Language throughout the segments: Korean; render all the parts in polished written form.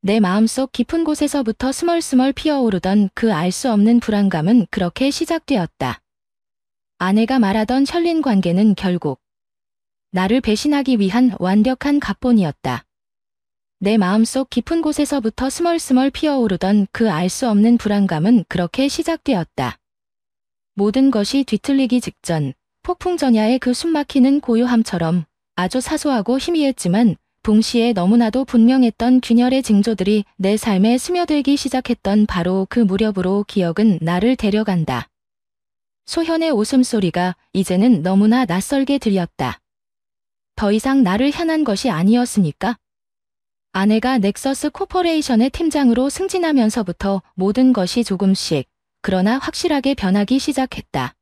내 마음속 깊은 곳에서부터 스멀스멀 피어오르던 그 알 수 없는 불안감은 그렇게 시작되었다. 아내가 말하던 혈린 관계는 결국 나를 배신하기 위한 완벽한 각본이었다. 내 마음속 깊은 곳에서부터 스멀스멀 피어오르던 그 알 수 없는 불안감은 그렇게 시작되었다. 모든 것이 뒤틀리기 직전 폭풍전야의 그 숨막히는 고요함처럼 아주 사소하고 희미했지만 동시에 너무나도 분명했던 균열의 징조들이 내 삶에 스며들기 시작했던 바로 그 무렵으로 기억은 나를 데려간다. 소현의 웃음소리가 이제는 너무나 낯설게 들렸다. 더 이상 나를 향한 것이 아니었으니까? 아내가 넥서스 코퍼레이션의 팀장으로 승진하면서부터 모든 것이 조금씩 그러나 확실하게 변하기 시작했다.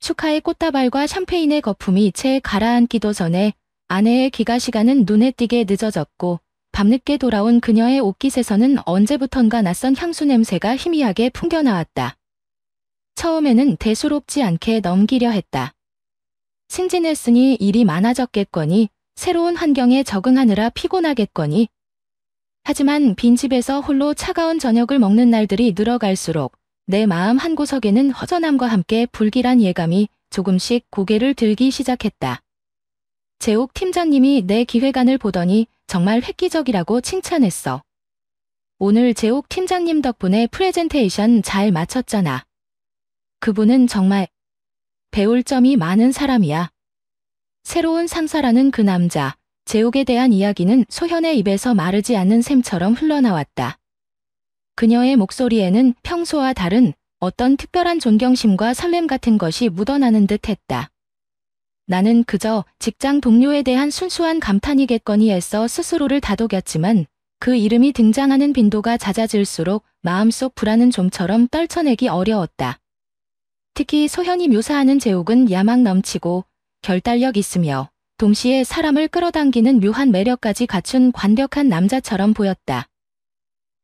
축하의 꽃다발과 샴페인의 거품이 채 가라앉기도 전에 아내의 귀가 시간은 눈에 띄게 늦어졌고 밤늦게 돌아온 그녀의 옷깃에서는 언제부턴가 낯선 향수 냄새가 희미하게 풍겨나왔다. 처음에는 대수롭지 않게 넘기려 했다. 승진했으니 일이 많아졌겠거니 새로운 환경에 적응하느라 피곤하겠거니. 하지만 빈집에서 홀로 차가운 저녁을 먹는 날들이 늘어갈수록 내 마음 한구석에는 허전함과 함께 불길한 예감이 조금씩 고개를 들기 시작했다. 재옥 팀장님이 내 기획안을 보더니 정말 획기적이라고 칭찬했어. 오늘 재옥 팀장님 덕분에 프레젠테이션 잘 마쳤잖아. 그분은 정말 배울 점이 많은 사람이야. 새로운 상사라는 그 남자, 재옥에 대한 이야기는 소현의 입에서 마르지 않는 샘처럼 흘러나왔다. 그녀의 목소리에는 평소와 다른 어떤 특별한 존경심과 설렘 같은 것이 묻어나는 듯 했다. 나는 그저 직장 동료에 대한 순수한 감탄이겠거니 애써 스스로를 다독였지만 그 이름이 등장하는 빈도가 잦아질수록 마음속 불안은 좀처럼 떨쳐내기 어려웠다. 특히 소현이 묘사하는 재옥은 야망 넘치고 결단력 있으며 동시에 사람을 끌어당기는 묘한 매력까지 갖춘 완벽한 남자처럼 보였다.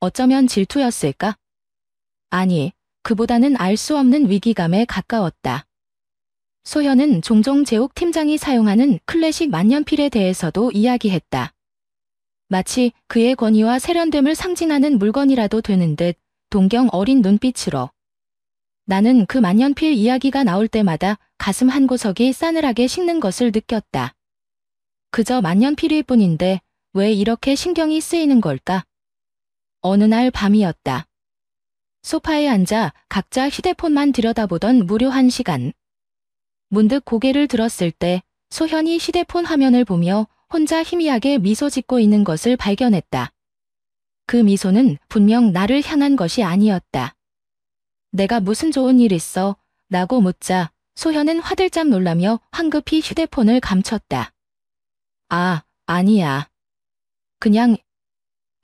어쩌면 질투였을까? 아니, 그보다는 알 수 없는 위기감에 가까웠다. 소현은 종종 재옥 팀장이 사용하는 클래식 만년필에 대해서도 이야기했다. 마치 그의 권위와 세련됨을 상징하는 물건이라도 되는 듯 동경 어린 눈빛으로. 나는 그 만년필 이야기가 나올 때마다 가슴 한구석이 싸늘하게 식는 것을 느꼈다. 그저 만년필일 뿐인데 왜 이렇게 신경이 쓰이는 걸까? 어느 날 밤이었다. 소파에 앉아 각자 휴대폰만 들여다보던 무료한 시간. 문득 고개를 들었을 때 소현이 휴대폰 화면을 보며 혼자 희미하게 미소 짓고 있는 것을 발견했다. 그 미소는 분명 나를 향한 것이 아니었다. 내가 무슨 좋은 일 있어? 라고 묻자 소현은 화들짝 놀라며 황급히 휴대폰을 감췄다. 아, 아니야. 그냥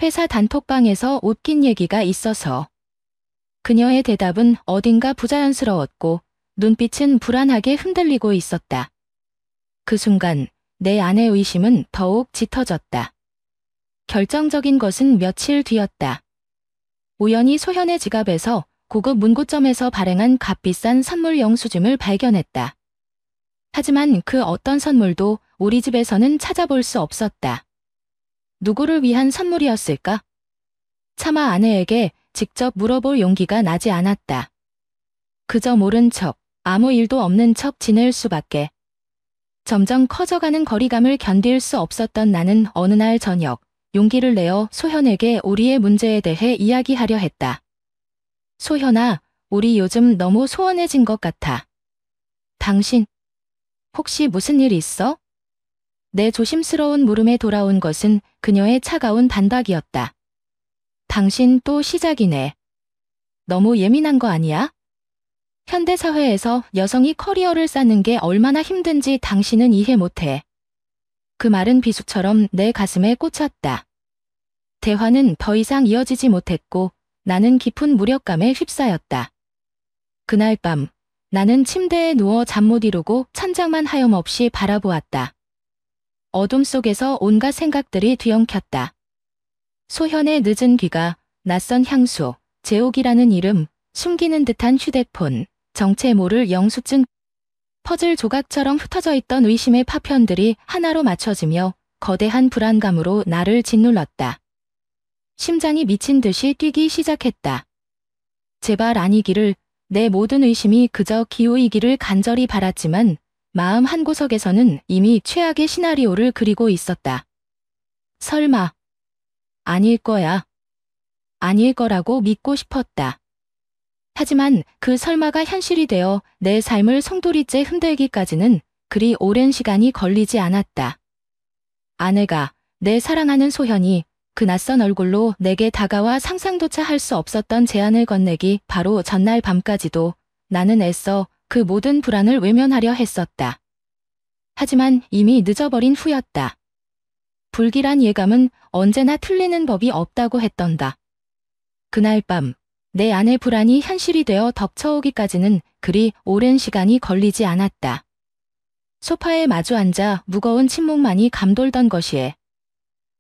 회사 단톡방에서 웃긴 얘기가 있어서. 그녀의 대답은 어딘가 부자연스러웠고 눈빛은 불안하게 흔들리고 있었다. 그 순간 내 안의 의심은 더욱 짙어졌다. 결정적인 것은 며칠 뒤였다. 우연히 소현의 지갑에서 고급 문구점에서 발행한 값비싼 선물 영수증을 발견했다. 하지만 그 어떤 선물도 우리 집에서는 찾아볼 수 없었다. 누구를 위한 선물이었을까? 차마 아내에게 직접 물어볼 용기가 나지 않았다. 그저 모른 척, 아무 일도 없는 척 지낼 수밖에. 점점 커져가는 거리감을 견딜 수 없었던 나는 어느 날 저녁 용기를 내어 소현에게 우리의 문제에 대해 이야기하려 했다. 소현아, 우리 요즘 너무 소원해진 것 같아. 당신, 혹시 무슨 일 있어? 내 조심스러운 물음에 돌아온 것은 그녀의 차가운 반박이었다. 당신 또 시작이네. 너무 예민한 거 아니야? 현대사회에서 여성이 커리어를 쌓는 게 얼마나 힘든지 당신은 이해 못해. 그 말은 비수처럼 내 가슴에 꽂혔다. 대화는 더 이상 이어지지 못했고 나는 깊은 무력감에 휩싸였다. 그날 밤 나는 침대에 누워 잠 못 이루고 천장만 하염없이 바라보았다. 어둠 속에서 온갖 생각들이 뒤엉켰다. 소현의 늦은 귀가, 낯선 향수, 재옥이라는 이름, 숨기는 듯한 휴대폰, 정체 모를 영수증, 퍼즐 조각처럼 흩어져 있던 의심의 파편들이 하나로 맞춰지며 거대한 불안감으로 나를 짓눌렀다. 심장이 미친 듯이 뛰기 시작했다. 제발 아니기를, 내 모든 의심이 그저 기우이기를 간절히 바랐지만 마음 한구석에서는 이미 최악의 시나리오를 그리고 있었다. 설마. 아닐 거야. 아닐 거라고 믿고 싶었다. 하지만 그 설마가 현실이 되어 내 삶을 송두리째 흔들기까지는 그리 오랜 시간이 걸리지 않았다. 아내가, 내 사랑하는 소현이 그 낯선 얼굴로 내게 다가와 상상조차 할 수 없었던 제안을 건네기 바로 전날 밤까지도 나는 애써 그 모든 불안을 외면하려 했었다. 하지만 이미 늦어버린 후였다. 불길한 예감은 언제나 틀리는 법이 없다고 했던다. 그날 밤, 내 안의 불안이 현실이 되어 덮쳐오기까지는 그리 오랜 시간이 걸리지 않았다. 소파에 마주 앉아 무거운 침묵만이 감돌던 것이에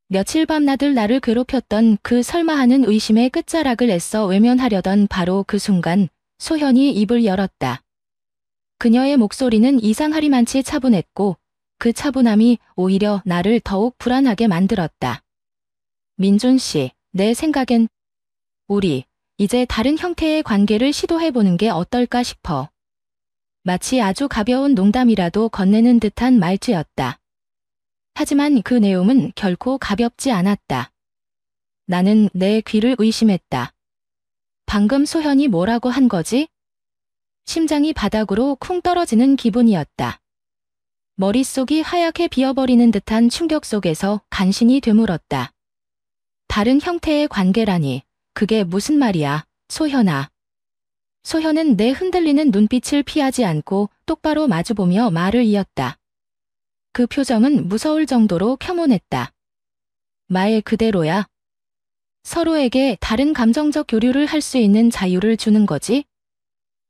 며칠 밤낮을 나를 괴롭혔던 그 설마하는 의심의 끝자락을 애써 외면하려던 바로 그 순간 소현이 입을 열었다. 그녀의 목소리는 이상하리만치 차분했고 그 차분함이 오히려 나를 더욱 불안하게 만들었다. 민준 씨, 내 생각엔 우리 이제 다른 형태의 관계를 시도해보는 게 어떨까 싶어. 마치 아주 가벼운 농담이라도 건네는 듯한 말투였다. 하지만 그 내용은 결코 가볍지 않았다. 나는 내 귀를 의심했다. 방금 소현이 뭐라고 한 거지? 심장이 바닥으로 쿵 떨어지는 기분이었다. 머릿속이 하얗게 비어버리는 듯한 충격 속에서 간신히 되물었다. 다른 형태의 관계라니, 그게 무슨 말이야, 소현아. 소현은 내 흔들리는 눈빛을 피하지 않고 똑바로 마주보며 말을 이었다. 그 표정은 무서울 정도로 혐오했다. 말 그대로야. 서로에게 다른 감정적 교류를 할 수 있는 자유를 주는 거지?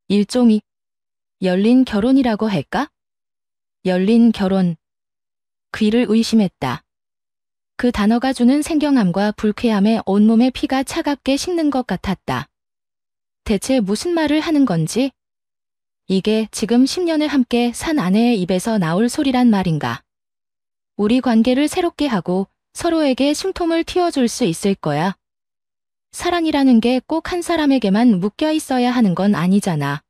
일종의 열린 결혼이라고 할까? 열린 결혼. 귀를 의심했다. 그 단어가 주는 생경함과 불쾌함에 온몸의 피가 차갑게 식는 것 같았다. 대체 무슨 말을 하는 건지? 이게 지금 10년을 함께 산 아내의 입에서 나올 소리란 말인가? 우리 관계를 새롭게 하고 서로에게 숨통을 틔워줄 수 있을 거야. 사랑이라는 게 꼭 한 사람에게만 묶여 있어야 하는 건 아니잖아.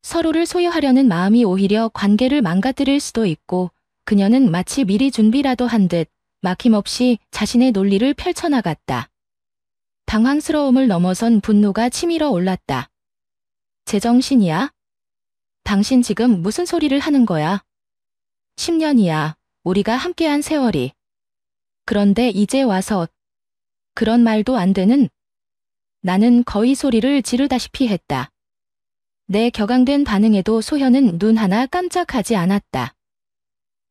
서로를 소유하려는 마음이 오히려 관계를 망가뜨릴 수도 있고 그녀는 마치 미리 준비라도 한 듯 막힘없이 자신의 논리를 펼쳐나갔다. 당황스러움을 넘어선 분노가 치밀어 올랐다. 제정신이야? 당신 지금 무슨 소리를 하는 거야? 10년이야. 우리가 함께한 세월이. 그런데 이제 와서 그런 말도 안 되는. 나는 거의 소리를 지르다시피 했다. 내 격앙된 반응에도 소현은 눈 하나 깜짝하지 않았다.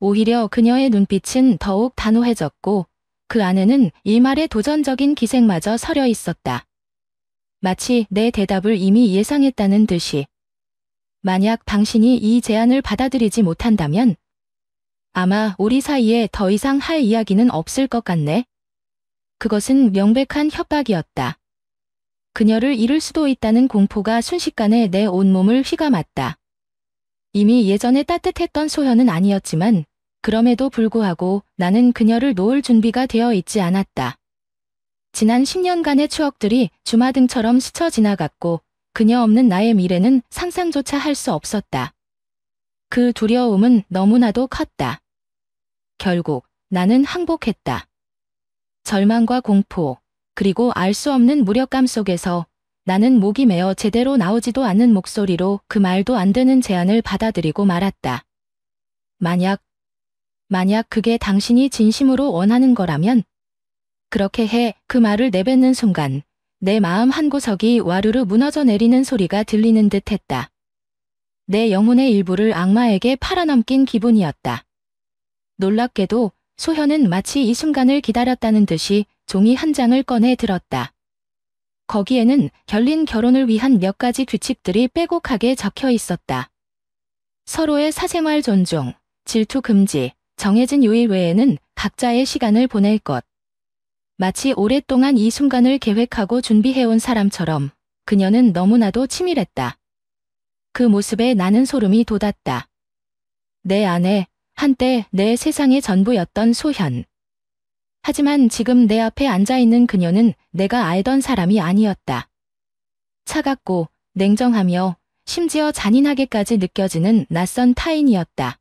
오히려 그녀의 눈빛은 더욱 단호해졌고 그 안에는 일말의 도전적인 기색마저 서려 있었다. 마치 내 대답을 이미 예상했다는 듯이. 만약 당신이 이 제안을 받아들이지 못한다면 아마 우리 사이에 더 이상 할 이야기는 없을 것 같네. 그것은 명백한 협박이었다. 그녀를 잃을 수도 있다는 공포가 순식간에 내 온몸을 휘감았다. 이미 예전에 따뜻했던 소현은 아니었지만 그럼에도 불구하고 나는 그녀를 놓을 준비가 되어 있지 않았다. 지난 10년간의 추억들이 주마등처럼 스쳐 지나갔고 그녀 없는 나의 미래는 상상조차 할 수 없었다. 그 두려움은 너무나도 컸다. 결국 나는 항복했다. 절망과 공포, 그리고 알 수 없는 무력감 속에서 나는 목이 메어 제대로 나오지도 않는 목소리로 그 말도 안 되는 제안을 받아들이고 말았다. 만약 그게 당신이 진심으로 원하는 거라면 그렇게 해. 그 말을 내뱉는 순간 내 마음 한구석이 와르르 무너져 내리는 소리가 들리는 듯 했다. 내 영혼의 일부를 악마에게 팔아넘긴 기분이었다. 놀랍게도 소현은 마치 이 순간을 기다렸다는 듯이 종이 한 장을 꺼내 들었다. 거기에는 결린 결혼을 위한 몇 가지 규칙들이 빼곡하게 적혀 있었다. 서로의 사생활 존중, 질투 금지, 정해진 요일 외에는 각자의 시간을 보낼 것. 마치 오랫동안 이 순간을 계획하고 준비해온 사람처럼 그녀는 너무나도 치밀했다. 그 모습에 나는 소름이 돋았다. 내 아내, 한때 내 세상의 전부였던 소현. 하지만 지금 내 앞에 앉아있는 그녀는 내가 알던 사람이 아니었다. 차갑고 냉정하며 심지어 잔인하게까지 느껴지는 낯선 타인이었다.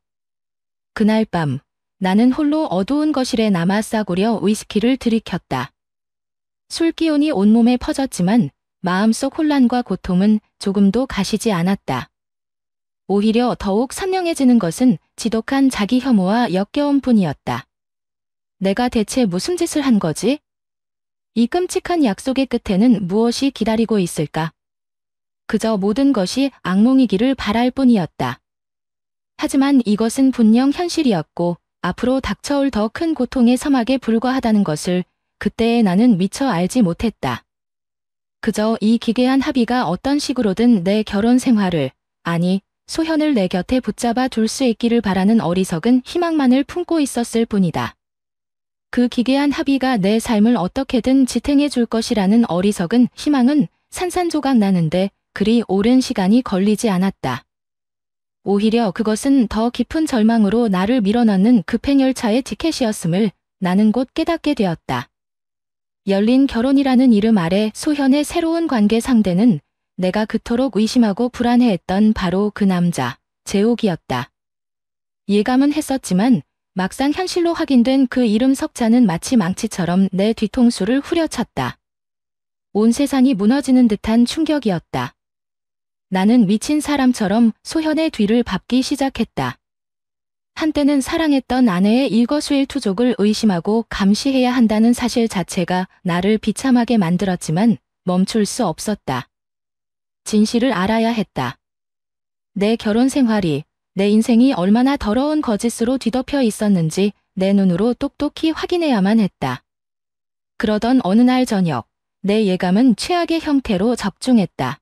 그날 밤 나는 홀로 어두운 거실에 남아 싸구려 위스키를 들이켰다. 술 기운이 온몸에 퍼졌지만 마음속 혼란과 고통은 조금도 가시지 않았다. 오히려 더욱 선명해지는 것은 지독한 자기 혐오와 역겨움 뿐이었다. 내가 대체 무슨 짓을 한 거지? 이 끔찍한 약속의 끝에는 무엇이 기다리고 있을까? 그저 모든 것이 악몽이기를 바랄 뿐이었다. 하지만 이것은 분명 현실이었고 앞으로 닥쳐올 더 큰 고통의 서막에 불과하다는 것을 그때의 나는 미처 알지 못했다. 그저 이 기괴한 합의가 어떤 식으로든 내 결혼 생활을, 아니 소현을 내 곁에 붙잡아 둘 수 있기를 바라는 어리석은 희망만을 품고 있었을 뿐이다. 그 기괴한 합의가 내 삶을 어떻게든 지탱해 줄 것이라는 어리석은 희망은 산산조각 나는데 그리 오랜 시간이 걸리지 않았다. 오히려 그것은 더 깊은 절망으로 나를 밀어넣는 급행열차의 티켓이었음을 나는 곧 깨닫게 되었다. 열린 결혼이라는 이름 아래 소현의 새로운 관계 상대는 내가 그토록 의심하고 불안해했던 바로 그 남자, 재욱이었다. 예감은 했었지만 막상 현실로 확인된 그 이름 석자는 마치 망치처럼 내 뒤통수를 후려쳤다. 온 세상이 무너지는 듯한 충격이었다. 나는 미친 사람처럼 소현의 뒤를 밟기 시작했다. 한때는 사랑했던 아내의 일거수일투족을 의심하고 감시해야 한다는 사실 자체가 나를 비참하게 만들었지만 멈출 수 없었다. 진실을 알아야 했다. 내 결혼 생활이, 내 인생이 얼마나 더러운 거짓으로 뒤덮여 있었는지 내 눈으로 똑똑히 확인해야만 했다. 그러던 어느 날 저녁, 내 예감은 최악의 형태로 적중했다.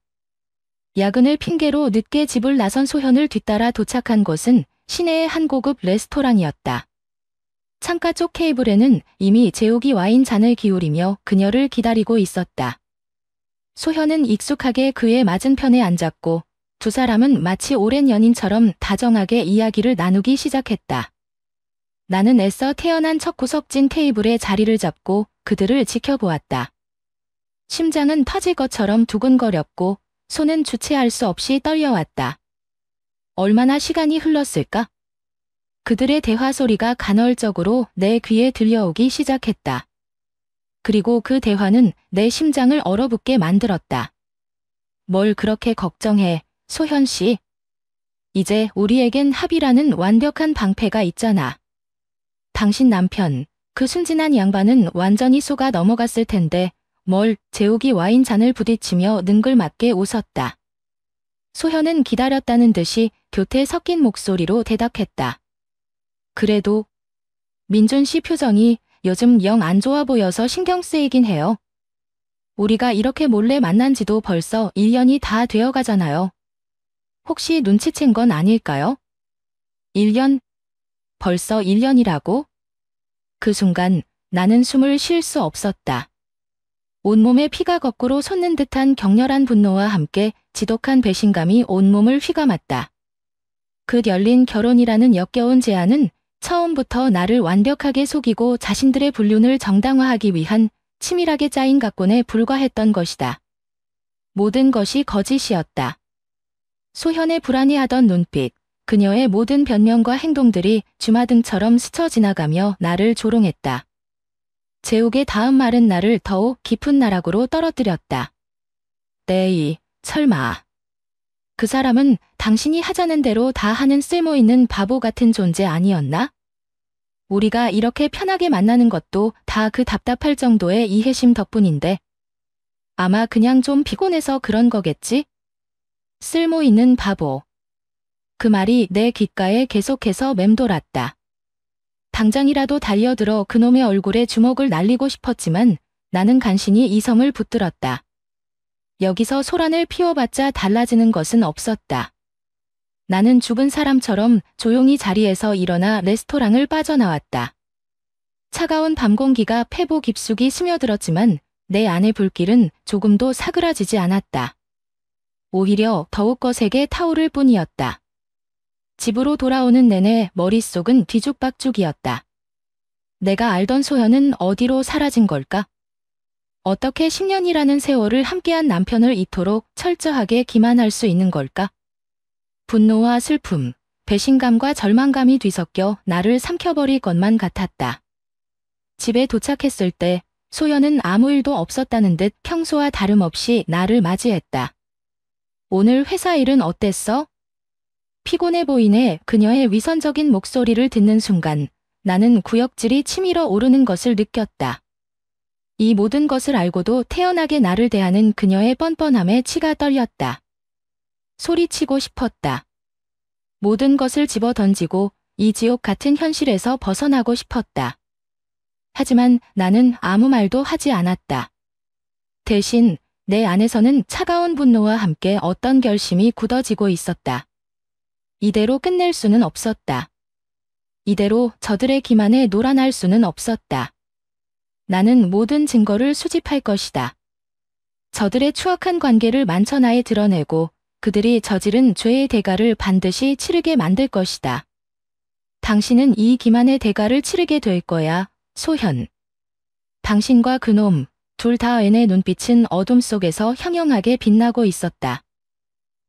야근을 핑계로 늦게 집을 나선 소현을 뒤따라 도착한 곳은 시내의 한 고급 레스토랑이었다. 창가 쪽 테이블에는 이미 재욱이 와인 잔을 기울이며 그녀를 기다리고 있었다. 소현은 익숙하게 그의 맞은편에 앉았고 두 사람은 마치 오랜 연인처럼 다정하게 이야기를 나누기 시작했다. 나는 애써 태어난 첫 구석진 테이블에 자리를 잡고 그들을 지켜보았다. 심장은 터질 것처럼 두근거렸고 손은 주체할 수 없이 떨려왔다. 얼마나 시간이 흘렀을까? 그들의 대화 소리가 간헐적으로 내 귀에 들려오기 시작했다. 그리고 그 대화는 내 심장을 얼어붙게 만들었다. 뭘 그렇게 걱정해, 소현 씨. 이제 우리에겐 합의라는 완벽한 방패가 있잖아. 당신 남편, 그 순진한 양반은 완전히 속아 넘어갔을 텐데 뭘, 재욱이 와인 잔을 부딪히며 능글맞게 웃었다. 소현은 기다렸다는 듯이 교태 섞인 목소리로 대답했다. 그래도 민준 씨 표정이 요즘 영 안 좋아 보여서 신경 쓰이긴 해요. 우리가 이렇게 몰래 만난 지도 벌써 1년이 다 되어 가잖아요. 혹시 눈치챈 건 아닐까요? 1년? 벌써 1년이라고? 그 순간 나는 숨을 쉴 수 없었다. 온몸에 피가 거꾸로 솟는 듯한 격렬한 분노와 함께 지독한 배신감이 온몸을 휘감았다. 그 열린 결혼이라는 역겨운 제안은 처음부터 나를 완벽하게 속이고 자신들의 불륜을 정당화하기 위한 치밀하게 짜인 각본에 불과했던 것이다. 모든 것이 거짓이었다. 소현의 불안해하던 눈빛, 그녀의 모든 변명과 행동들이 주마등처럼 스쳐 지나가며 나를 조롱했다. 재욱의 다음 말은 나를 더욱 깊은 나락으로 떨어뜨렸다. 네이, 설마. 그 사람은 당신이 하자는 대로 다 하는 쓸모있는 바보 같은 존재 아니었나? 우리가 이렇게 편하게 만나는 것도 다 그 답답할 정도의 이해심 덕분인데. 아마 그냥 좀 피곤해서 그런 거겠지? 쓸모있는 바보. 그 말이 내 귓가에 계속해서 맴돌았다. 당장이라도 달려들어 그놈의 얼굴에 주먹을 날리고 싶었지만 나는 간신히 이성을 붙들었다. 여기서 소란을 피워봤자 달라지는 것은 없었다. 나는 죽은 사람처럼 조용히 자리에서 일어나 레스토랑을 빠져나왔다. 차가운 밤 공기가 폐보 깊숙이 스며들었지만 내 안의 불길은 조금도 사그라지지 않았다. 오히려 더욱 거세게 타오를 뿐이었다. 집으로 돌아오는 내내 머릿속은 뒤죽박죽이었다. 내가 알던 소현은 어디로 사라진 걸까? 어떻게 10년이라는 세월을 함께한 남편을 이토록 철저하게 기만할 수 있는 걸까? 분노와 슬픔, 배신감과 절망감이 뒤섞여 나를 삼켜버릴 것만 같았다. 집에 도착했을 때 소현은 아무 일도 없었다는 듯 평소와 다름없이 나를 맞이했다. 오늘 회사 일은 어땠어? 피곤해 보이네. 그녀의 위선적인 목소리를 듣는 순간 나는 구역질이 치밀어 오르는 것을 느꼈다. 이 모든 것을 알고도 태연하게 나를 대하는 그녀의 뻔뻔함에 치가 떨렸다. 소리치고 싶었다. 모든 것을 집어던지고 이 지옥 같은 현실에서 벗어나고 싶었다. 하지만 나는 아무 말도 하지 않았다. 대신 내 안에서는 차가운 분노와 함께 어떤 결심이 굳어지고 있었다. 이대로 끝낼 수는 없었다. 이대로 저들의 기만에 놀아날 수는 없었다. 나는 모든 증거를 수집할 것이다. 저들의 추악한 관계를 만천하에 드러내고 그들이 저지른 죄의 대가를 반드시 치르게 만들 것이다. 당신은 이 기만의 대가를 치르게 될 거야, 소현. 당신과 그놈, 둘 다의 눈빛은 어둠 속에서 형형하게 빛나고 있었다.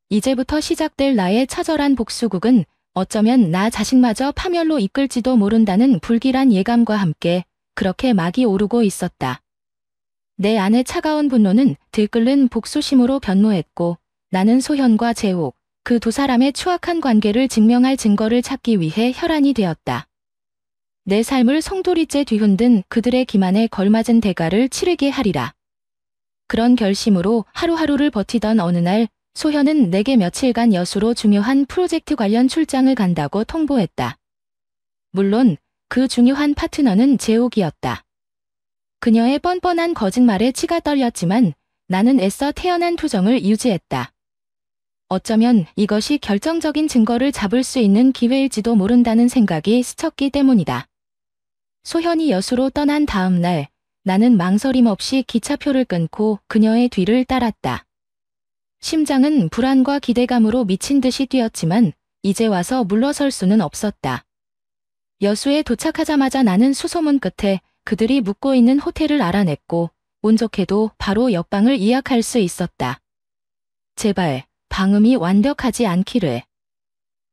이제부터 시작될 나의 처절한 복수극은 어쩌면 나 자신마저 파멸로 이끌지도 모른다는 불길한 예감과 함께 그렇게 막이 오르고 있었다. 내 안의 차가운 분노는 들끓는 복수심으로 변모했고 나는 소현과 재욱, 그 두 사람의 추악한 관계를 증명할 증거를 찾기 위해 혈안이 되었다. 내 삶을 송두리째 뒤흔든 그들의 기만에 걸맞은 대가를 치르게 하리라. 그런 결심으로 하루하루를 버티던 어느 날 소현은 내게 며칠간 여수로 중요한 프로젝트 관련 출장을 간다고 통보했다. 물론 그 중요한 파트너는 재욱이었다. 그녀의 뻔뻔한 거짓말에 치가 떨렸지만 나는 애써 태연한 표정을 유지했다. 어쩌면 이것이 결정적인 증거를 잡을 수 있는 기회일지도 모른다는 생각이 스쳤기 때문이다. 소현이 여수로 떠난 다음 날 나는 망설임 없이 기차표를 끊고 그녀의 뒤를 따랐다. 심장은 불안과 기대감으로 미친 듯이 뛰었지만 이제 와서 물러설 수는 없었다. 여수에 도착하자마자 나는 수소문 끝에 그들이 묵고 있는 호텔을 알아냈고 운 좋게도 바로 옆방을 예약할 수 있었다. 제발 방음이 완벽하지 않기를.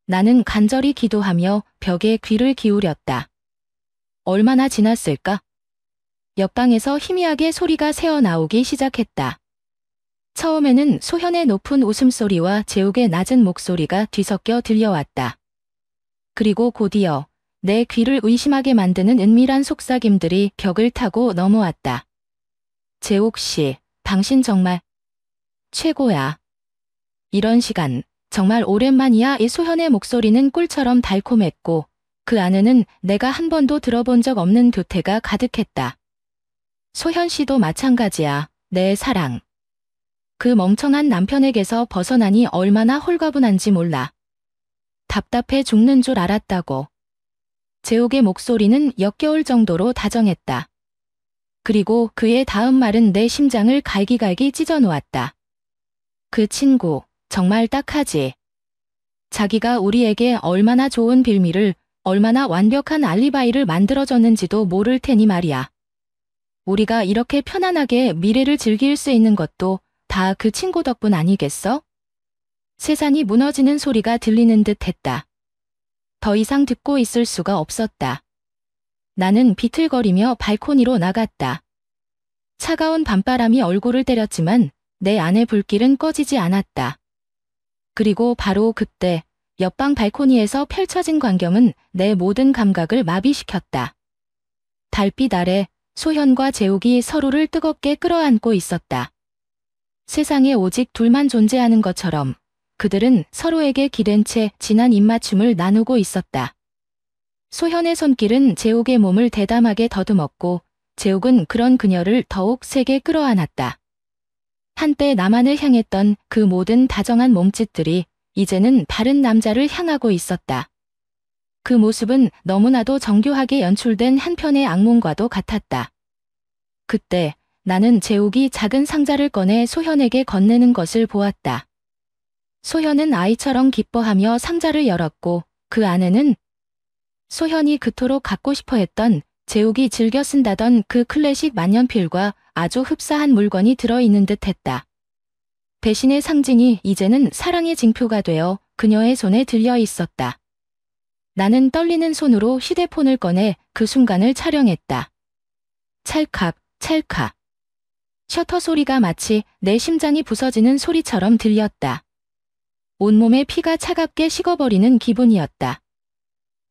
나는 간절히 기도하며 벽에 귀를 기울였다. 얼마나 지났을까? 옆방에서 희미하게 소리가 새어나오기 시작했다. 처음에는 소현의 높은 웃음소리와 재욱의 낮은 목소리가 뒤섞여 들려왔다. 그리고 곧이어 내 귀를 의심하게 만드는 은밀한 속삭임들이 벽을 타고 넘어왔다. 재욱 씨, 당신 정말 최고야. 이런 시간, 정말 오랜만이야. 이 소현의 목소리는 꿀처럼 달콤했고 그 안에는 내가 한 번도 들어본 적 없는 교태가 가득했다. 소현 씨도 마찬가지야, 내 사랑. 그 멍청한 남편에게서 벗어나니 얼마나 홀가분한지 몰라. 답답해 죽는 줄 알았다고. 재욱의 목소리는 역겨울 정도로 다정했다. 그리고 그의 다음 말은 내 심장을 갈기갈기 찢어놓았다. 그 친구, 정말 딱하지. 자기가 우리에게 얼마나 좋은 빌미를, 얼마나 완벽한 알리바이를 만들어줬는지도 모를 테니 말이야. 우리가 이렇게 편안하게 미래를 즐길 수 있는 것도 다 그 친구 덕분 아니겠어? 세상이 무너지는 소리가 들리는 듯 했다. 더 이상 듣고 있을 수가 없었다. 나는 비틀거리며 발코니로 나갔다. 차가운 밤바람이 얼굴을 때렸지만 내 안의 불길은 꺼지지 않았다. 그리고 바로 그때 옆방 발코니에서 펼쳐진 광경은 내 모든 감각을 마비시켰다. 달빛 아래 소현과 재욱이 서로를 뜨겁게 끌어안고 있었다. 세상에 오직 둘만 존재하는 것처럼 그들은 서로에게 기댄 채 진한 입맞춤을 나누고 있었다. 소현의 손길은 재욱의 몸을 대담하게 더듬었고 재욱은 그런 그녀를 더욱 세게 끌어안았다. 한때 나만을 향했던 그 모든 다정한 몸짓들이 이제는 다른 남자를 향하고 있었다. 그 모습은 너무나도 정교하게 연출된 한편의 악몽과도 같았다. 그때 나는 재욱이 작은 상자를 꺼내 소현에게 건네는 것을 보았다. 소현은 아이처럼 기뻐하며 상자를 열었고 그 안에는 소현이 그토록 갖고 싶어 했던 재욱이 즐겨 쓴다던 그 클래식 만년필과 아주 흡사한 물건이 들어있는 듯 했다. 배신의 상징이 이제는 사랑의 징표가 되어 그녀의 손에 들려 있었다. 나는 떨리는 손으로 휴대폰을 꺼내 그 순간을 촬영했다. 찰칵, 찰칵. 셔터 소리가 마치 내 심장이 부서지는 소리처럼 들렸다. 온몸에 피가 차갑게 식어버리는 기분이었다.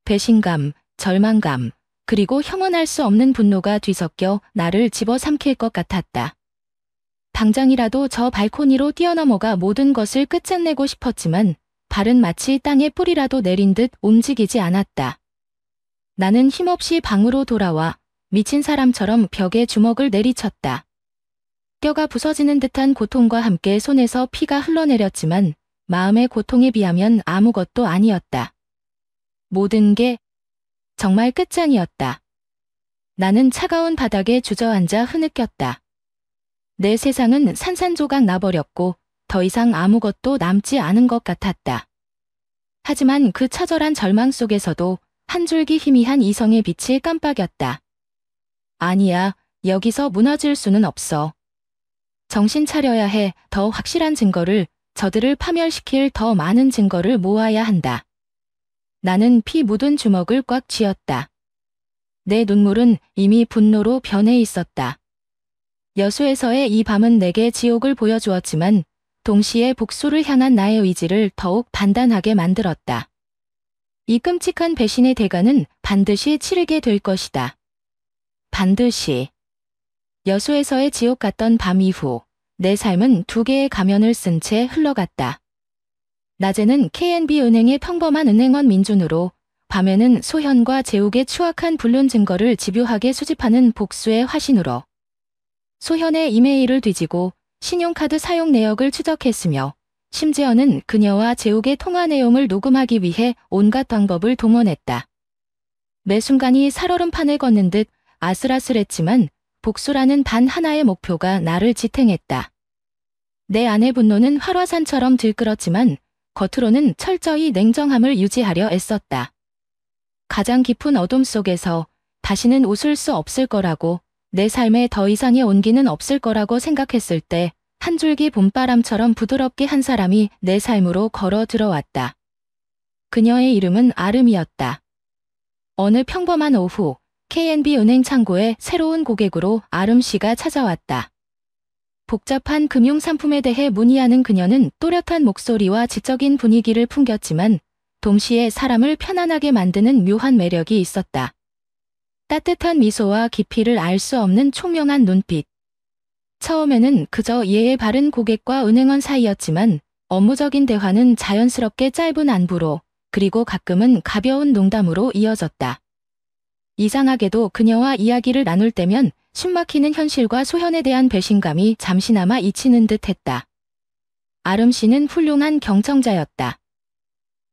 배신감, 절망감, 그리고 형언할 수 없는 분노가 뒤섞여 나를 집어삼킬 것 같았다. 당장이라도 저 발코니로 뛰어넘어가 모든 것을 끝장내고 싶었지만 발은 마치 땅에 뿌리라도 내린 듯 움직이지 않았다. 나는 힘없이 방으로 돌아와 미친 사람처럼 벽에 주먹을 내리쳤다. 뼈가 부서지는 듯한 고통과 함께 손에서 피가 흘러내렸지만 마음의 고통에 비하면 아무것도 아니었다. 모든 게 정말 끝장이었다. 나는 차가운 바닥에 주저앉아 흐느꼈다. 내 세상은 산산조각 나버렸고 더 이상 아무것도 남지 않은 것 같았다. 하지만 그 처절한 절망 속에서도 한 줄기 희미한 이성의 빛이 깜빡였다. 아니야, 여기서 무너질 수는 없어. 정신 차려야 해. 더 확실한 증거를, 저들을 파멸시킬 더 많은 증거를 모아야 한다. 나는 피 묻은 주먹을 꽉 쥐었다. 내 눈물은 이미 분노로 변해 있었다. 여수에서의 이 밤은 내게 지옥을 보여주었지만 동시에 복수를 향한 나의 의지를 더욱 단단하게 만들었다. 이 끔찍한 배신의 대가는 반드시 치르게 될 것이다. 반드시. 여수에서의 지옥 같던 밤 이후 내 삶은 두 개의 가면을 쓴 채 흘러갔다. 낮에는 K&B 은행의 평범한 은행원 민준으로, 밤에는 소현과 재욱의 추악한 불륜 증거를 집요하게 수집하는 복수의 화신으로. 소현의 이메일을 뒤지고 신용카드 사용 내역을 추적했으며 심지어는 그녀와 재욱의 통화 내용을 녹음하기 위해 온갖 방법을 동원했다. 매 순간이 살얼음판을 걷는 듯 아슬아슬했지만 복수라는 단 하나의 목표가 나를 지탱했다. 내 안의 분노는 활화산처럼 들끓었지만 겉으로는 철저히 냉정함을 유지하려 애썼다. 가장 깊은 어둠 속에서 다시는 웃을 수 없을 거라고, 내 삶에 더 이상의 온기는 없을 거라고 생각했을 때 한 줄기 봄바람처럼 부드럽게 한 사람이 내 삶으로 걸어 들어왔다. 그녀의 이름은 아름이었다. 어느 평범한 오후 K&B 은행 창고에 새로운 고객으로 아름 씨가 찾아왔다. 복잡한 금융상품에 대해 문의하는 그녀는 또렷한 목소리와 지적인 분위기를 풍겼지만 동시에 사람을 편안하게 만드는 묘한 매력이 있었다. 따뜻한 미소와 깊이를 알 수 없는 총명한 눈빛. 처음에는 그저 예의 바른 고객과 은행원 사이였지만 업무적인 대화는 자연스럽게 짧은 안부로, 그리고 가끔은 가벼운 농담으로 이어졌다. 이상하게도 그녀와 이야기를 나눌 때면 숨막히는 현실과 소현에 대한 배신감이 잠시나마 잊히는 듯 했다. 아름 씨는 훌륭한 경청자였다.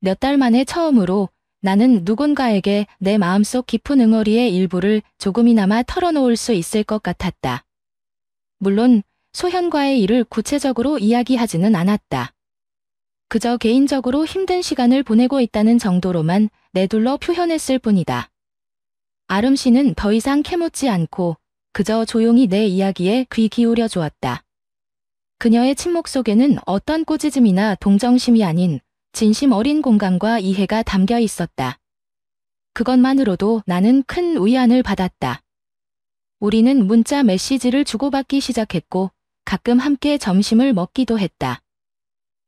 몇 달 만에 처음으로 나는 누군가에게 내 마음속 깊은 응어리의 일부를 조금이나마 털어놓을 수 있을 것 같았다. 물론 소현과의 일을 구체적으로 이야기하지는 않았다. 그저 개인적으로 힘든 시간을 보내고 있다는 정도로만 내둘러 표현했을 뿐이다. 아름 씨는 더 이상 캐묻지 않고 그저 조용히 내 이야기에 귀 기울여 주었다. 그녀의 침묵 속에는 어떤 꾸짖음이나 동정심이 아닌 진심 어린 공감과 이해가 담겨 있었다. 그것만으로도 나는 큰 위안을 받았다. 우리는 문자 메시지를 주고받기 시작했고 가끔 함께 점심을 먹기도 했다.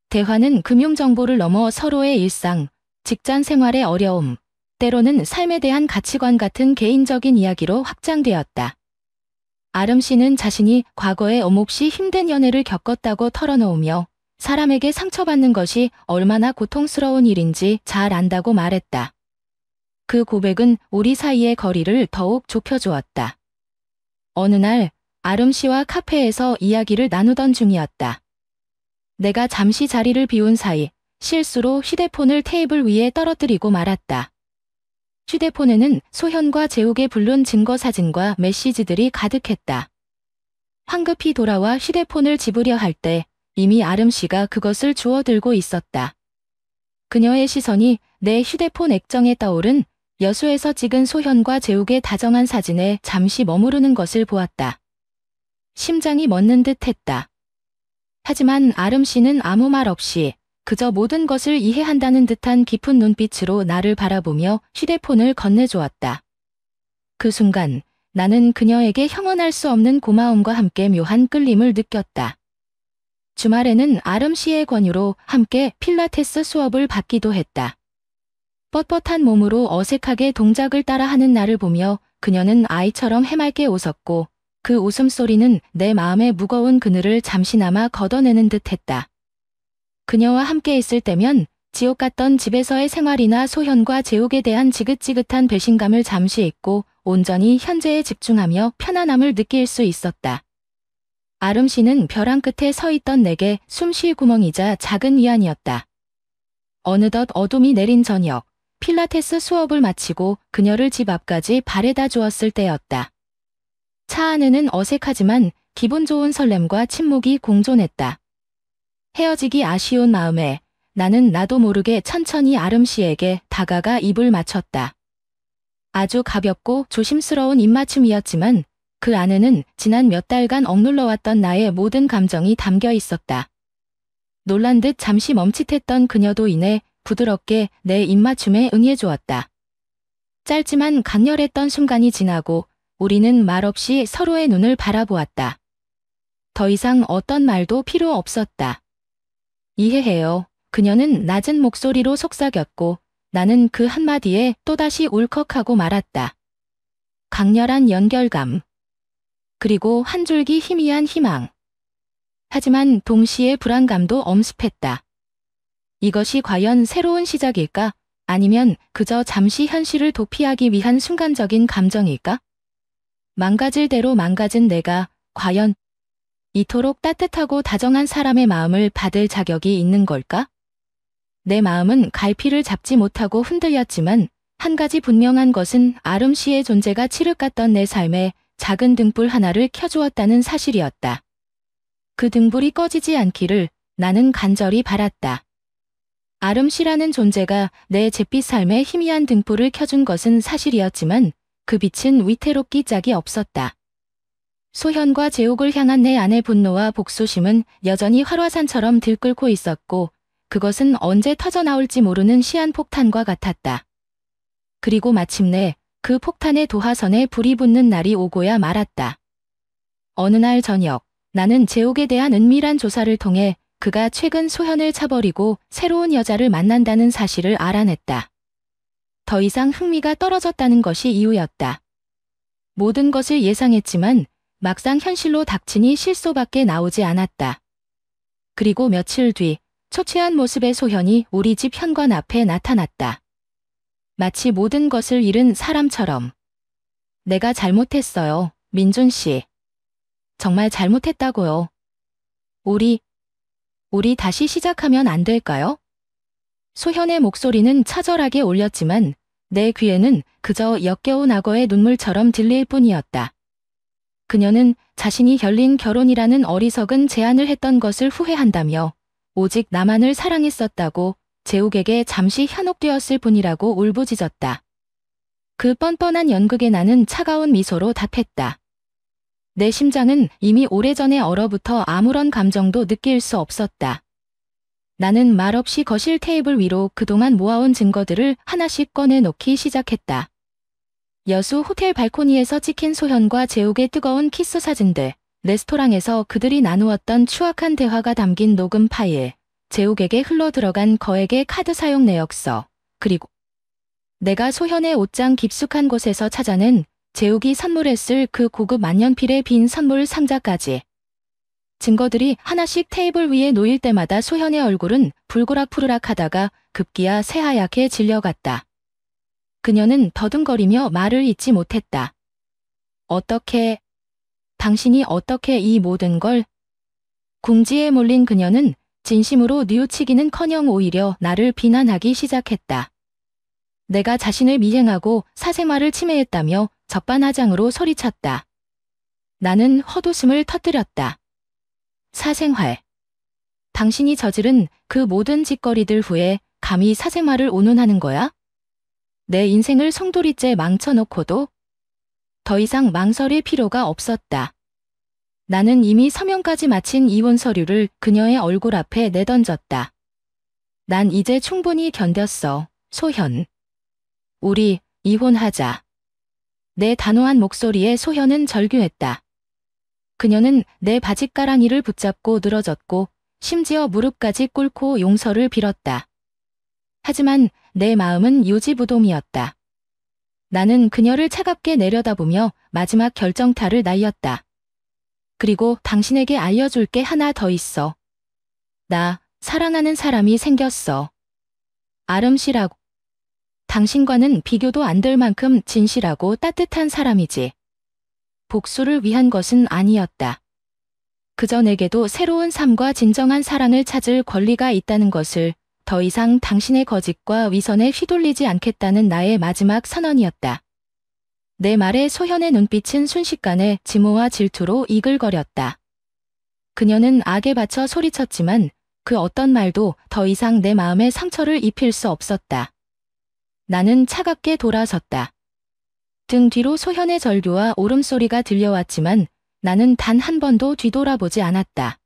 대화는 금융정보를 넘어 서로의 일상, 직장 생활의 어려움, 때로는 삶에 대한 가치관 같은 개인적인 이야기로 확장되었다. 아름 씨는 자신이 과거에 몹시 힘든 연애를 겪었다고 털어놓으며 사람에게 상처받는 것이 얼마나 고통스러운 일인지 잘 안다고 말했다. 그 고백은 우리 사이의 거리를 더욱 좁혀주었다. 어느 날 아름 씨와 카페에서 이야기를 나누던 중이었다. 내가 잠시 자리를 비운 사이 실수로 휴대폰을 테이블 위에 떨어뜨리고 말았다. 휴대폰에는 소현과 재욱의 불륜 증거 사진과 메시지들이 가득했다. 황급히 돌아와 휴대폰을 집으려 할 때 이미 아름 씨가 그것을 주워들고 있었다. 그녀의 시선이 내 휴대폰 액정에 떠오른 여수에서 찍은 소현과 재욱의 다정한 사진에 잠시 머무르는 것을 보았다. 심장이 멎는 듯 했다. 하지만 아름 씨는 아무 말 없이 그저 모든 것을 이해한다는 듯한 깊은 눈빛으로 나를 바라보며 휴대폰을 건네주었다. 그 순간 나는 그녀에게 형언할 수 없는 고마움과 함께 묘한 끌림을 느꼈다. 주말에는 아름 씨의 권유로 함께 필라테스 수업을 받기도 했다. 뻣뻣한 몸으로 어색하게 동작을 따라하는 나를 보며 그녀는 아이처럼 해맑게 웃었고 그 웃음소리는 내 마음의 무거운 그늘을 잠시나마 걷어내는 듯했다. 그녀와 함께 있을 때면 지옥 같던 집에서의 생활이나 소현과 재욱에 대한 지긋지긋한 배신감을 잠시 잊고 온전히 현재에 집중하며 편안함을 느낄 수 있었다. 아름 씨는 벼랑 끝에 서 있던 내게 숨쉴 구멍이자 작은 위안이었다. 어느덧 어둠이 내린 저녁, 필라테스 수업을 마치고 그녀를 집 앞까지 바래다 주었을 때였다. 차 안에는 어색하지만 기분 좋은 설렘과 침묵이 공존했다. 헤어지기 아쉬운 마음에 나는 나도 모르게 천천히 아름 씨에게 다가가 입을 맞췄다. 아주 가볍고 조심스러운 입맞춤이었지만 그 안에는 지난 몇 달간 억눌러왔던 나의 모든 감정이 담겨 있었다. 놀란 듯 잠시 멈칫했던 그녀도 이내 부드럽게 내 입맞춤에 응해주었다. 짧지만 강렬했던 순간이 지나고 우리는 말없이 서로의 눈을 바라보았다. 더 이상 어떤 말도 필요 없었다. 이해해요. 그녀는 낮은 목소리로 속삭였고 나는 그 한마디에 또다시 울컥하고 말았다. 강렬한 연결감. 그리고 한 줄기 희미한 희망. 하지만 동시에 불안감도 엄습했다. 이것이 과연 새로운 시작일까? 아니면 그저 잠시 현실을 도피하기 위한 순간적인 감정일까? 망가질 대로 망가진 내가 과연 이토록 따뜻하고 다정한 사람의 마음을 받을 자격이 있는 걸까? 내 마음은 갈피를 잡지 못하고 흔들렸지만 한 가지 분명한 것은 아름 씨의 존재가 칠흑 같던 내 삶에 작은 등불 하나를 켜주었다는 사실이었다. 그 등불이 꺼지지 않기를 나는 간절히 바랐다. 아름 씨라는 존재가 내 잿빛 삶에 희미한 등불을 켜준 것은 사실이었지만 그 빛은 위태롭기 짝이 없었다. 소현과 재욱을 향한 내 안의 분노와 복수심은 여전히 활화산처럼 들끓고 있었고 그것은 언제 터져나올지 모르는 시한폭탄과 같았다. 그리고 마침내 그 폭탄의 도화선에 불이 붙는 날이 오고야 말았다. 어느 날 저녁 나는 재욱에 대한 은밀한 조사를 통해 그가 최근 소현을 차버리고 새로운 여자를 만난다는 사실을 알아냈다. 더 이상 흥미가 떨어졌다는 것이 이유였다. 모든 것을 예상했지만 막상 현실로 닥치니 실소밖에 나오지 않았다. 그리고 며칠 뒤 초췌한 모습의 소현이 우리 집 현관 앞에 나타났다. 마치 모든 것을 잃은 사람처럼. 내가 잘못했어요, 민준 씨. 정말 잘못했다고요. 우리 다시 시작하면 안 될까요? 소현의 목소리는 처절하게 울렸지만 내 귀에는 그저 역겨운 악어의 눈물처럼 들릴 뿐이었다. 그녀는 자신이 열린 결혼이라는 어리석은 제안을 했던 것을 후회한다며 오직 나만을 사랑했었다고 재욱에게 잠시 현혹되었을 뿐이라고 울부짖었다. 그 뻔뻔한 연극에 나는 차가운 미소로 답했다. 내 심장은 이미 오래전에 얼어붙어 아무런 감정도 느낄 수 없었다. 나는 말없이 거실 테이블 위로 그동안 모아온 증거들을 하나씩 꺼내놓기 시작했다. 여수 호텔 발코니에서 찍힌 소현과 재욱의 뜨거운 키스 사진들, 레스토랑에서 그들이 나누었던 추악한 대화가 담긴 녹음 파일, 재욱에게 흘러들어간 거액의 카드 사용 내역서, 그리고 내가 소현의 옷장 깊숙한 곳에서 찾아낸 재욱이 선물했을 그 고급 만년필의 빈 선물 상자까지. 증거들이 하나씩 테이블 위에 놓일 때마다 소현의 얼굴은 불고락푸르락 하다가 급기야 새하얗게 질려갔다. 그녀는 더듬거리며 말을 잇지 못했다. 당신이 어떻게 이 모든 걸? 궁지에 몰린 그녀는 진심으로 뉘우치기는커녕 오히려 나를 비난하기 시작했다. 내가 자신을 미행하고 사생활을 침해했다며 적반하장으로 소리쳤다. 나는 헛웃음을 터뜨렸다. 사생활. 당신이 저지른 그 모든 짓거리들 후에 감히 사생활을 운운하는 거야? 내 인생을 송두리째 망쳐놓고도 더 이상 망설일 필요가 없었다. 나는 이미 서명까지 마친 이혼 서류를 그녀의 얼굴 앞에 내던졌다. 난 이제 충분히 견뎠어, 소현. 우리 이혼하자. 내 단호한 목소리에 소현은 절규했다. 그녀는 내 바짓가랑이를 붙잡고 늘어졌고 심지어 무릎까지 꿇고 용서를 빌었다. 하지만 내 마음은 요지부동이었다. 나는 그녀를 차갑게 내려다보며 마지막 결정타를 날렸다. 그리고 당신에게 알려줄 게 하나 더 있어. 나 사랑하는 사람이 생겼어. 아름 씨라고. 당신과는 비교도 안 될 만큼 진실하고 따뜻한 사람이지. 복수를 위한 것은 아니었다. 그저 내게도 새로운 삶과 진정한 사랑을 찾을 권리가 있다는 것을, 더 이상 당신의 거짓과 위선에 휘둘리지 않겠다는 나의 마지막 선언이었다. 내 말에 소현의 눈빛은 순식간에 증오와 질투로 이글거렸다. 그녀는 악에 받쳐 소리쳤지만 그 어떤 말도 더 이상 내 마음에 상처를 입힐 수 없었다. 나는 차갑게 돌아섰다. 등 뒤로 소현의 절규와 울음소리가 들려왔지만 나는 단 한 번도 뒤돌아보지 않았다.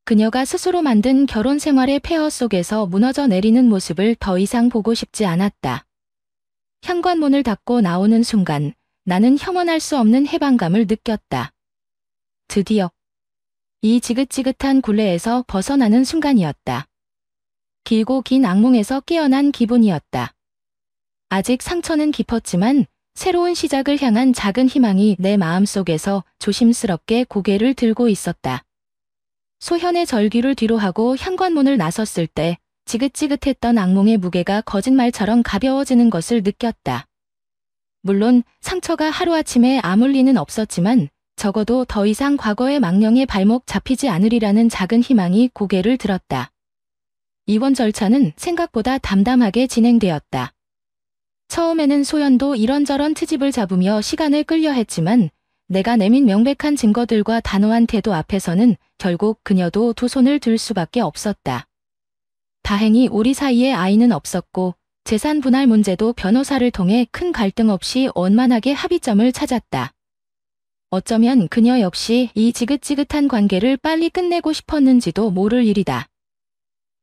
그녀가 스스로 만든 결혼 생활의 폐허 속에서 무너져 내리는 모습을 더 이상 보고 싶지 않았다. 현관문을 닫고 나오는 순간 나는 혐오할 수 없는 해방감을 느꼈다. 드디어 이 지긋지긋한 굴레에서 벗어나는 순간이었다. 길고 긴 악몽에서 깨어난 기분이었다. 아직 상처는 깊었지만 새로운 시작을 향한 작은 희망이 내 마음속에서 조심스럽게 고개를 들고 있었다. 소현의 절규를 뒤로하고 현관문을 나섰을 때 지긋지긋했던 악몽의 무게가 거짓말처럼 가벼워지는 것을 느꼈다. 물론 상처가 하루아침에 아물 리는 없었지만 적어도 더 이상 과거의 망령의 발목 잡히지 않으리라는 작은 희망이 고개를 들었다. 이혼 절차는 생각보다 담담하게 진행되었다. 처음에는 소현도 이런저런 트집을 잡으며 시간을 끌려 했지만 내가 내민 명백한 증거들과 단호한 태도 앞에서는 결국 그녀도 두 손을 들 수밖에 없었다. 다행히 우리 사이에 아이는 없었고 재산 분할 문제도 변호사를 통해 큰 갈등 없이 원만하게 합의점을 찾았다. 어쩌면 그녀 역시 이 지긋지긋한 관계를 빨리 끝내고 싶었는지도 모를 일이다.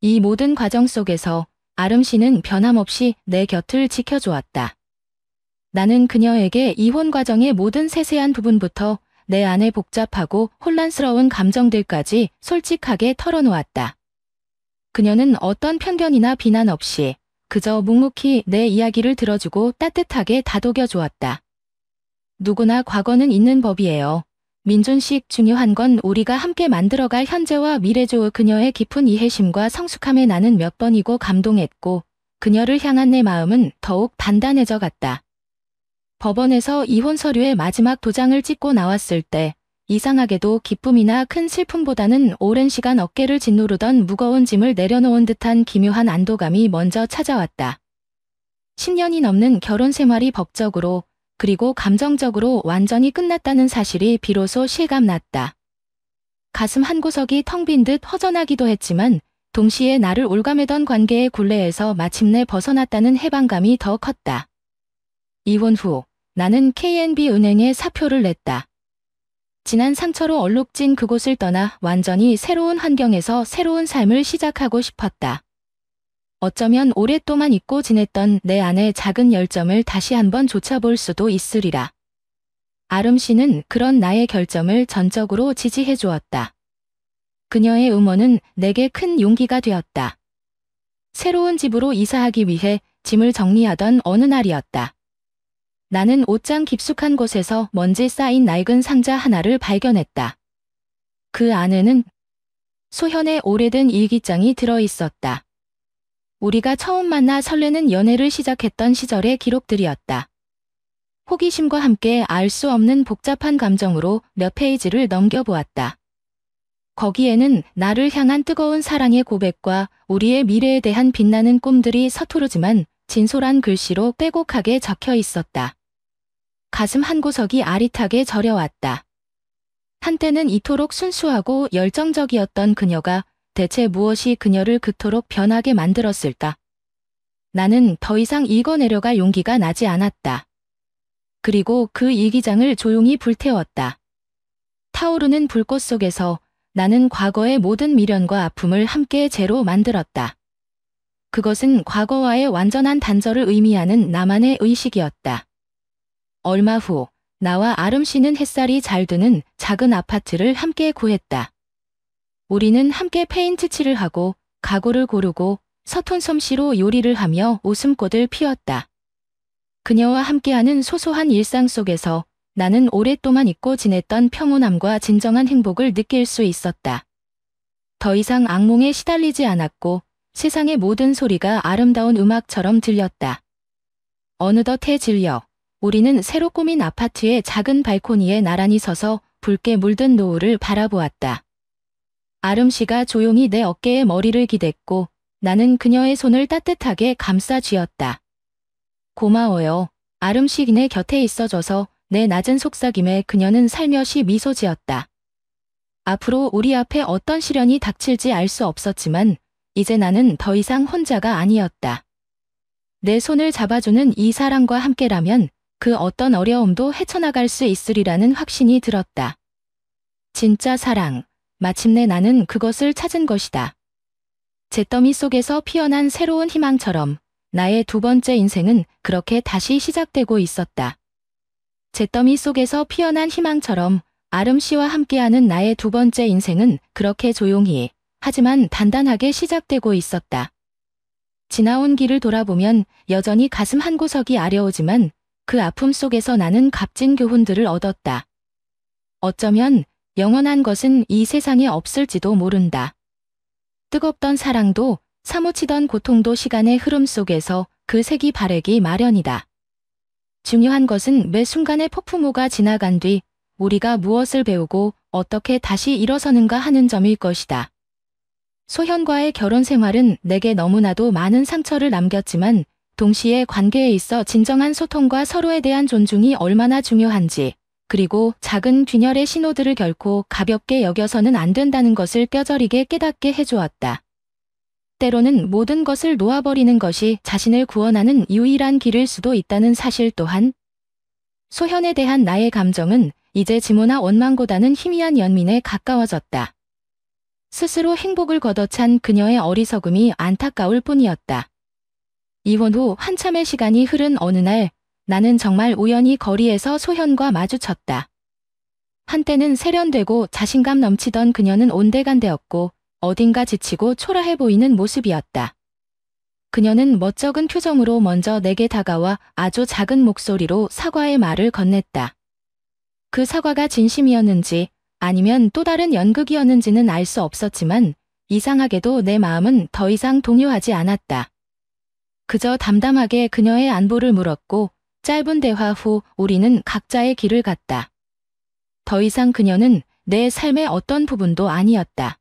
이 모든 과정 속에서 아름 씨는 변함없이 내 곁을 지켜주었다. 나는 그녀에게 이혼 과정의 모든 세세한 부분부터 내 안의 복잡하고 혼란스러운 감정들까지 솔직하게 털어놓았다. 그녀는 어떤 편견이나 비난 없이 그저 묵묵히 내 이야기를 들어주고 따뜻하게 다독여 주었다. 누구나 과거는 있는 법이에요. 민준식, 중요한 건 우리가 함께 만들어갈 현재와 미래죠. 그녀의 깊은 이해심과 성숙함에 나는 몇 번이고 감동했고 그녀를 향한 내 마음은 더욱 단단해져 갔다. 법원에서 이혼 서류의 마지막 도장을 찍고 나왔을 때 이상하게도 기쁨이나 큰 슬픔보다는 오랜 시간 어깨를 짓누르던 무거운 짐을 내려놓은 듯한 기묘한 안도감이 먼저 찾아왔다. 10년이 넘는 결혼 생활이 법적으로 그리고 감정적으로 완전히 끝났다는 사실이 비로소 실감났다. 가슴 한구석이 텅 빈 듯 허전하기도 했지만 동시에 나를 올가매던 관계의 굴레에서 마침내 벗어났다는 해방감이 더 컸다. 이혼 후 나는 KNB은행에 사표를 냈다. 지난 상처로 얼룩진 그곳을 떠나 완전히 새로운 환경에서 새로운 삶을 시작하고 싶었다. 어쩌면 오랫동안 잊고 지냈던 내 안의 작은 열정을 다시 한번 좇아볼 수도 있으리라. 아름 씨는 그런 나의 결정을 전적으로 지지해 주었다. 그녀의 응원은 내게 큰 용기가 되었다. 새로운 집으로 이사하기 위해 짐을 정리하던 어느 날이었다. 나는 옷장 깊숙한 곳에서 먼지 쌓인 낡은 상자 하나를 발견했다. 그 안에는 소현의 오래된 일기장이 들어있었다. 우리가 처음 만나 설레는 연애를 시작했던 시절의 기록들이었다. 호기심과 함께 알 수 없는 복잡한 감정으로 몇 페이지를 넘겨보았다. 거기에는 나를 향한 뜨거운 사랑의 고백과 우리의 미래에 대한 빛나는 꿈들이 서투르지만 진솔한 글씨로 빼곡하게 적혀 있었다. 가슴 한구석이 아릿하게 저려왔다. 한때는 이토록 순수하고 열정적이었던 그녀가 대체 무엇이 그녀를 그토록 변하게 만들었을까? 나는 더 이상 읽어내려갈 용기가 나지 않았다. 그리고 그 일기장을 조용히 불태웠다. 타오르는 불꽃 속에서 나는 과거의 모든 미련과 아픔을 함께 재로 만들었다. 그것은 과거와의 완전한 단절을 의미하는 나만의 의식이었다. 얼마 후 나와 아름 씨는 햇살이 잘 드는 작은 아파트를 함께 구했다. 우리는 함께 페인트 칠을 하고 가구를 고르고 서툰 솜씨로 요리를 하며 웃음꽃을 피웠다. 그녀와 함께하는 소소한 일상 속에서 나는 오랫동안 잊고 지냈던 평온함과 진정한 행복을 느낄 수 있었다. 더 이상 악몽에 시달리지 않았고 세상의 모든 소리가 아름다운 음악처럼 들렸다. 어느덧 해 질려 우리는 새로 꾸민 아파트의 작은 발코니에 나란히 서서 붉게 물든 노을을 바라보았다. 아름 씨가 조용히 내 어깨에 머리를 기댔고 나는 그녀의 손을 따뜻하게 감싸 쥐었다. 고마워요. 아름 씨 내 곁에 있어줘서. 내 낮은 속삭임에 그녀는 살며시 미소 지었다. 앞으로 우리 앞에 어떤 시련이 닥칠지 알 수 없었지만 이제 나는 더 이상 혼자가 아니었다. 내 손을 잡아주는 이 사람과 함께라면 그 어떤 어려움도 헤쳐나갈 수 있으리라는 확신이 들었다. 진짜 사랑, 마침내 나는 그것을 찾은 것이다. 잿더미 속에서 피어난 새로운 희망처럼 나의 두 번째 인생은 그렇게 다시 시작되고 있었다. 잿더미 속에서 피어난 희망처럼 아름 씨와 함께하는 나의 두 번째 인생은 그렇게 조용히 하지만 단단하게 시작되고 있었다. 지나온 길을 돌아보면 여전히 가슴 한구석이 아려오지만 그 아픔 속에서 나는 값진 교훈들을 얻었다. 어쩌면 영원한 것은 이 세상에 없을지도 모른다. 뜨겁던 사랑도 사무치던 고통도 시간의 흐름 속에서 그 색이 바래기 마련이다. 중요한 것은 매 순간의 폭풍우가 지나간 뒤 우리가 무엇을 배우고 어떻게 다시 일어서는가 하는 점일 것이다. 소현과의 결혼 생활은 내게 너무나도 많은 상처를 남겼지만 동시에 관계에 있어 진정한 소통과 서로에 대한 존중이 얼마나 중요한지 그리고 작은 균열의 신호들을 결코 가볍게 여겨서는 안 된다는 것을 뼈저리게 깨닫게 해주었다. 때로는 모든 것을 놓아버리는 것이 자신을 구원하는 유일한 길일 수도 있다는 사실 또한 소현에 대한 나의 감정은 이제 증오나 원망보다는 희미한 연민에 가까워졌다. 스스로 행복을 걷어찬 그녀의 어리석음이 안타까울 뿐이었다. 이혼 후 한참의 시간이 흐른 어느 날 나는 정말 우연히 거리에서 소현과 마주쳤다. 한때는 세련되고 자신감 넘치던 그녀는 온데간데없고 어딘가 지치고 초라해 보이는 모습이었다. 그녀는 멋쩍은 표정으로 먼저 내게 다가와 아주 작은 목소리로 사과의 말을 건넸다. 그 사과가 진심이었는지 아니면 또 다른 연극이었는지는 알 수 없었지만 이상하게도 내 마음은 더 이상 동요하지 않았다. 그저 담담하게 그녀의 안부를 물었고 짧은 대화 후 우리는 각자의 길을 갔다. 더 이상 그녀는 내 삶의 어떤 부분도 아니었다.